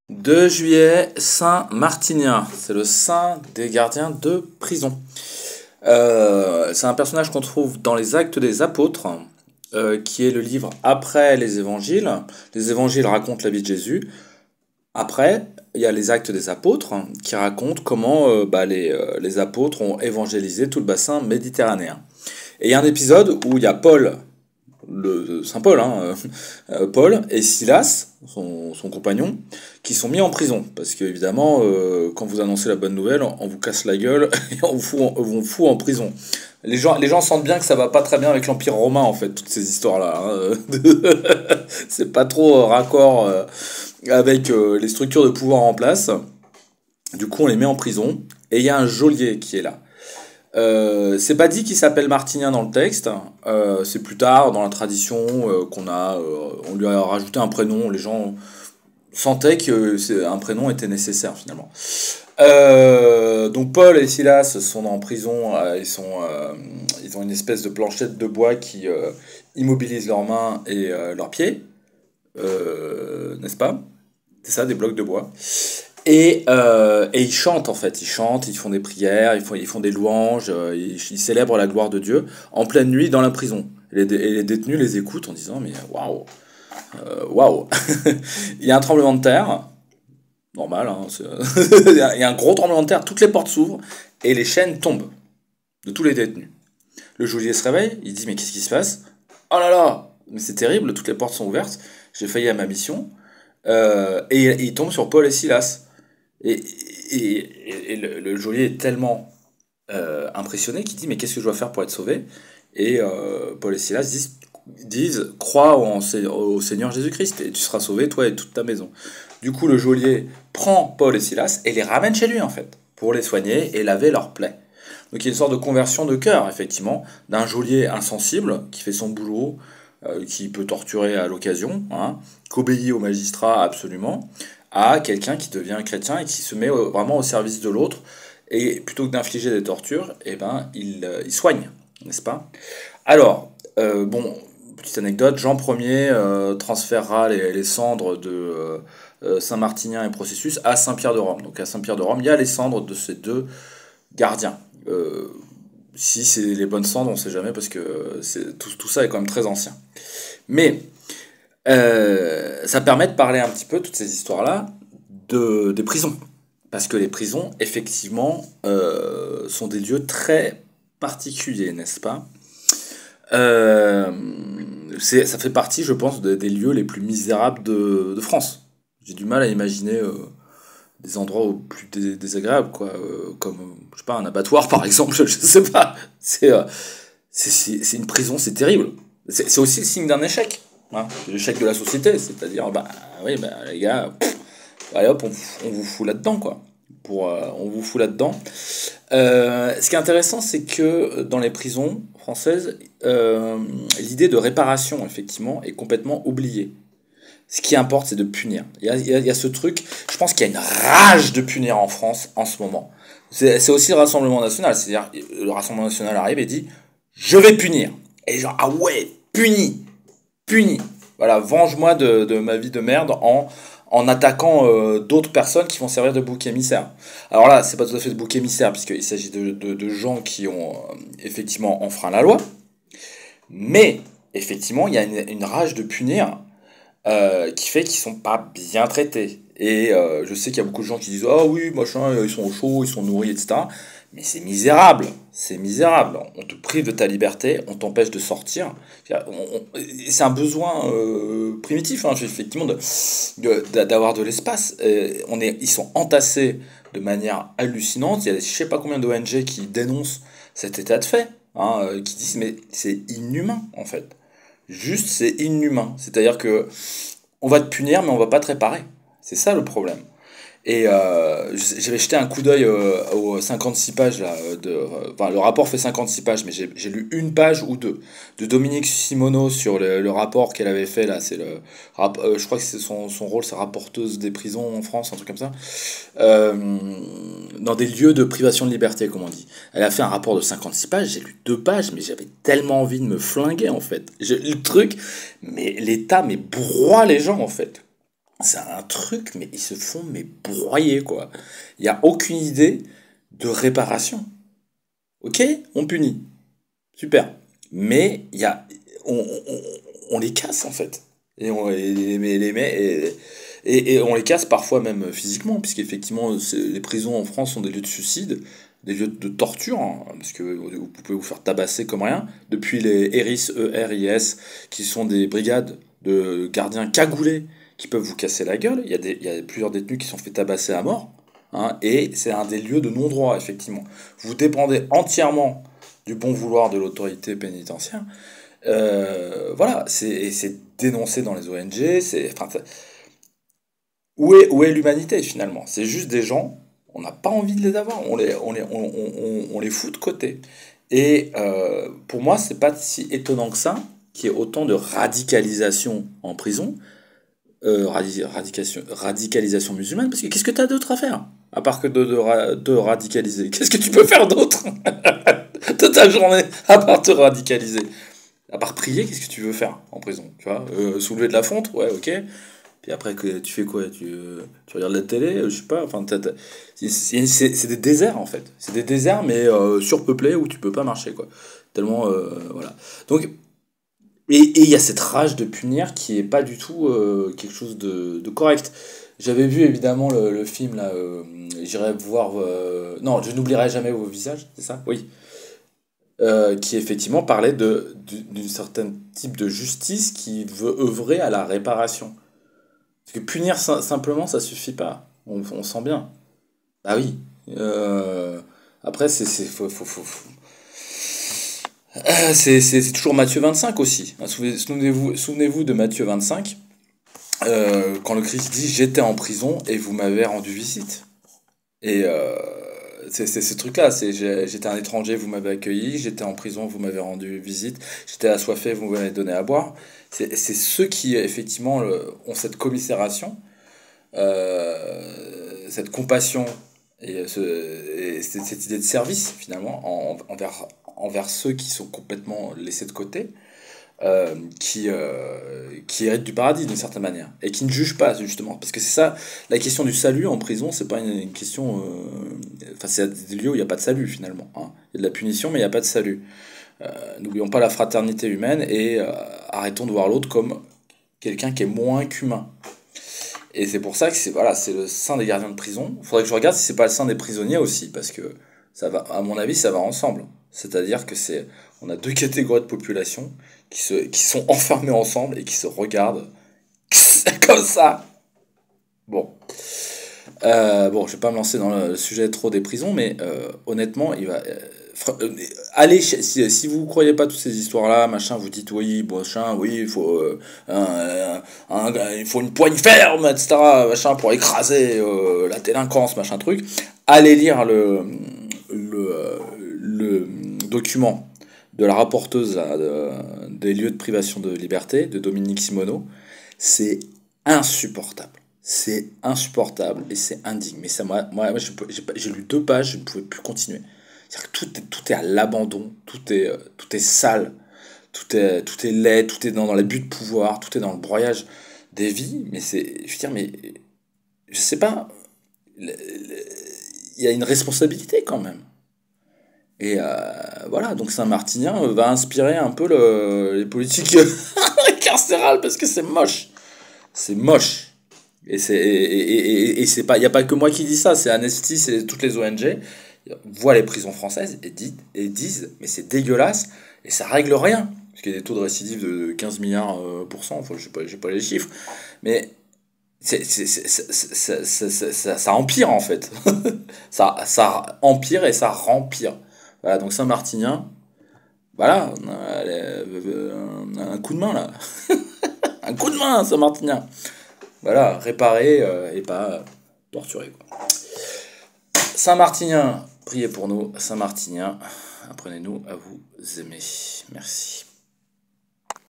2 juillet, Saint Martinien, c'est le saint des gardiens de prison. C'est un personnage qu'on trouve dans les Actes des Apôtres, qui est le livre après les évangiles. Les évangiles racontent la vie de Jésus. Après, il y a les Actes des Apôtres qui racontent comment les apôtres ont évangélisé tout le bassin méditerranéen. Et il y a un épisode où il y a Paul, le Saint Paul, Paul et Silas, son compagnon, qui sont mis en prison. Parce qu'évidemment, quand vous annoncez la bonne nouvelle, on vous casse la gueule et on vous fout en prison. Les gens sentent bien que ça va pas très bien avec l'Empire romain, en fait, toutes ces histoires-là. C'est pas trop raccord avec les structures de pouvoir en place. Du coup, on les met en prison. Et il y a un geôlier qui est là. C'est pas dit qu'il s'appelle Martinien dans le texte. C'est plus tard dans la tradition on lui a rajouté un prénom. Les gens sentaient que un prénom était nécessaire finalement. Donc Paul et Silas sont en prison. Ils ont une espèce de planchette de bois qui immobilise leurs mains et leurs pieds, n'est-ce pas? C'est ça, des blocs de bois. Et ils chantent en fait, ils font des prières, ils font des louanges, ils célèbrent la gloire de Dieu en pleine nuit dans la prison. Et les détenus les écoutent en disant mais waouh, waouh. Il y a un tremblement de terre, normal, il y a un gros tremblement de terre, toutes les portes s'ouvrent et les chaînes tombent de tous les détenus. Le geôlier se réveille, il dit mais qu'est-ce qui se passe? Oh là là, mais c'est terrible, toutes les portes sont ouvertes, j'ai failli à ma mission. Et il tombe sur Paul et Silas. Et le geôlier est tellement impressionné qu'il dit mais qu'est-ce que je dois faire pour être sauvé? Et Paul et Silas disent crois au Seigneur Jésus-Christ et tu seras sauvé toi et toute ta maison. Du coup le geôlier prend Paul et Silas et les ramène chez lui en fait pour les soigner et laver leurs plaies. Donc il y a une sorte de conversion de cœur effectivement d'un geôlier insensible qui fait son boulot, qui peut torturer à l'occasion, qui obéit au magistrat absolument, à quelqu'un qui devient chrétien et qui se met vraiment au service de l'autre, et plutôt que d'infliger des tortures, il soigne, n'est-ce pas? Alors, petite anecdote, Jean Ier transférera les cendres de Saint-Martinien et Processus à Saint-Pierre de Rome. Donc à Saint-Pierre-de-Rome, il y a les cendres de ces deux gardiens. Si c'est les bonnes cendres, on ne sait jamais, parce que tout ça est quand même très ancien. Mais ça permet de parler un petit peu, toutes ces histoires-là, des prisons. Parce que les prisons, effectivement, sont des lieux très particuliers, n'est-ce pas? Ça fait partie, je pense, des lieux les plus misérables de France. J'ai du mal à imaginer des endroits plus désagréables, quoi. Comme, je sais pas, un abattoir, par exemple, je sais pas. C'est une prison, c'est terrible. C'est aussi le signe d'un échec. L'échec de la société, c'est-à-dire, les gars, allez hop, on vous fout là-dedans, quoi. On vous fout là-dedans. Ce qui est intéressant, c'est que dans les prisons françaises, l'idée de réparation, effectivement, est complètement oubliée. Ce qui importe, c'est de punir. Il y a ce truc, je pense qu'il y a une rage de punir en France en ce moment. C'est aussi le Rassemblement National, c'est-à-dire le Rassemblement National arrive et dit « Je vais punir ». Et genre « Ah ouais, puni ». Voilà, venge-moi de ma vie de merde en attaquant d'autres personnes qui vont servir de bouc émissaire. Alors là, c'est pas tout à fait de bouc émissaire, puisqu'il s'agit de gens qui ont effectivement enfreint la loi. Mais, effectivement, il y a une rage de punir qui fait qu'ils sont pas bien traités. Et je sais qu'il y a beaucoup de gens qui disent ah oui, machin, ils sont au chaud, ils sont nourris, etc. Mais c'est misérable, c'est misérable. On te prive de ta liberté, on t'empêche de sortir. C'est un besoin primitif, effectivement, d'avoir de l'espace. Ils sont entassés de manière hallucinante. Il y a je sais pas combien d'ONG qui dénoncent cet état de fait, qui disent mais c'est inhumain en fait. Juste, c'est inhumain. C'est-à-dire que on va te punir, mais on va pas te réparer. C'est ça le problème. Et j'avais jeté un coup d'œil aux 56 pages là, le rapport fait 56 pages, mais j'ai lu une page ou deux de Dominique Simoneau sur le rapport qu'elle avait fait là. Je crois que c'est son rôle, c'est rapporteuse des prisons en France, un truc comme ça, dans des lieux de privation de liberté, comme on dit. Elle a fait un rapport de 56 pages, j'ai lu 2 pages, mais j'avais tellement envie de me flinguer en fait. J'ai lu le truc, mais l'État broie les gens en fait. C'est un truc, mais ils se font mais broyer, quoi. Il n'y a aucune idée de réparation. Ok, on punit. Super. Mais il y a, on les casse, en fait. Et on les met, et on les casse parfois même physiquement, puisqu'effectivement, les prisons en France sont des lieux de suicide, des lieux de torture, hein, parce que vous pouvez vous faire tabasser comme rien. Depuis les ERIS, ERIS, qui sont des brigades de gardiens cagoulés qui peuvent vous casser la gueule. Il y a plusieurs détenus qui sont fait tabasser à mort. Hein, et c'est un des lieux de non-droit, effectivement. Vous dépendez entièrement du bon vouloir de l'autorité pénitentiaire. Voilà, c'est dénoncé dans les ONG. Où est l'humanité finalement? C'est juste des gens, on n'a pas envie de les avoir, on les fout de côté. Et pour moi, c'est pas si étonnant que ça qu'il y ait autant de radicalisation en prison, radicalisation musulmane, parce que qu'est-ce que tu as d'autre à faire? À part que de radicaliser. Qu'est-ce que tu peux faire d'autre de ta journée, à part te radicaliser? À part prier, qu'est-ce que tu veux faire en prison? Tu vois, soulever de la fonte, ouais, ok. Puis après, que tu fais quoi? Tu regardes la télé, je sais pas. Enfin, c'est des déserts en fait. C'est des déserts, mais surpeuplés où tu peux pas marcher, quoi. Tellement, voilà. Donc, et il y a cette rage de punir qui est pas du tout quelque chose de correct. J'avais vu évidemment le film là, j'irai voir. Non, je n'oublierai jamais vos visages, c'est ça? Oui. Qui effectivement parlait d'une certaine type de justice qui veut œuvrer à la réparation. Parce que punir simplement, ça suffit pas. On sent bien. Ah oui. Après, c'est toujours Matthieu 25 aussi. Hein, souvenez-vous de Matthieu 25, quand le Christ dit: J'étais en prison et vous m'avez rendu visite. Et c'est ce truc-là, j'étais un étranger, vous m'avez accueilli, j'étais en prison, vous m'avez rendu visite, j'étais assoiffé, vous m'avez donné à boire. C'est ceux qui, effectivement, ont cette commisération, cette compassion et cette idée de service, finalement, envers ceux qui sont complètement laissés de côté, qui héritent du paradis d'une certaine manière et qui ne jugent pas justement parce que c'est ça la question du salut en prison. C'est pas une question enfin c'est des lieux où il n'y a pas de salut finalement, hein. Il y a de la punition mais il n'y a pas de salut. N'oublions pas la fraternité humaine et arrêtons de voir l'autre comme quelqu'un qui est moins qu'humain. Et c'est pour ça que c'est voilà, c'est le sein des gardiens de prison. Il faudrait que je regarde si c'est pas le sein des prisonniers aussi, parce que ça va, à mon avis, ça va ensemble. C'est-à-dire que on a deux catégories de population qui sont enfermées ensemble et qui se regardent comme ça. Bon. Bon, je vais pas me lancer dans le sujet trop des prisons, mais honnêtement, allez, si vous ne croyez pas toutes ces histoires-là, machin, vous dites oui, machin, oui, il faut une poigne ferme, etc., machin, pour écraser la délinquance, machin truc. Allez lire le document de la rapporteuse là, des lieux de privation de liberté, de Dominique Simoneau. C'est insupportable. C'est insupportable et c'est indigne. Mais ça, moi j'ai lu 2 pages, je ne pouvais plus continuer. C'est-à-dire que tout est à l'abandon, tout est sale, tout est laid, tout est dans l'abus de pouvoir, tout est dans le broyage des vies. Mais je veux dire, mais je sais pas, il y a une responsabilité quand même. Et voilà, donc Saint-Martinien va inspirer un peu les politiques carcérales parce que c'est moche. C'est moche. Et c'est pas, il n'y a pas que moi qui dis ça, c'est Amnesty, c'est toutes les ONG voient les prisons françaises et disent mais c'est dégueulasse et ça règle rien. Parce qu'il y a des taux de récidive de 15 milliards %, enfin, j'ai pas les chiffres, mais ça empire en fait. Ça empire et ça rempire. Voilà, donc Saint-Martinien, voilà, un coup de main là. Un coup de main, Saint-Martinien. Voilà, réparer et pas torturer, quoi. Saint-Martinien, priez pour nous. Saint-Martinien, apprenez-nous à vous aimer. Merci.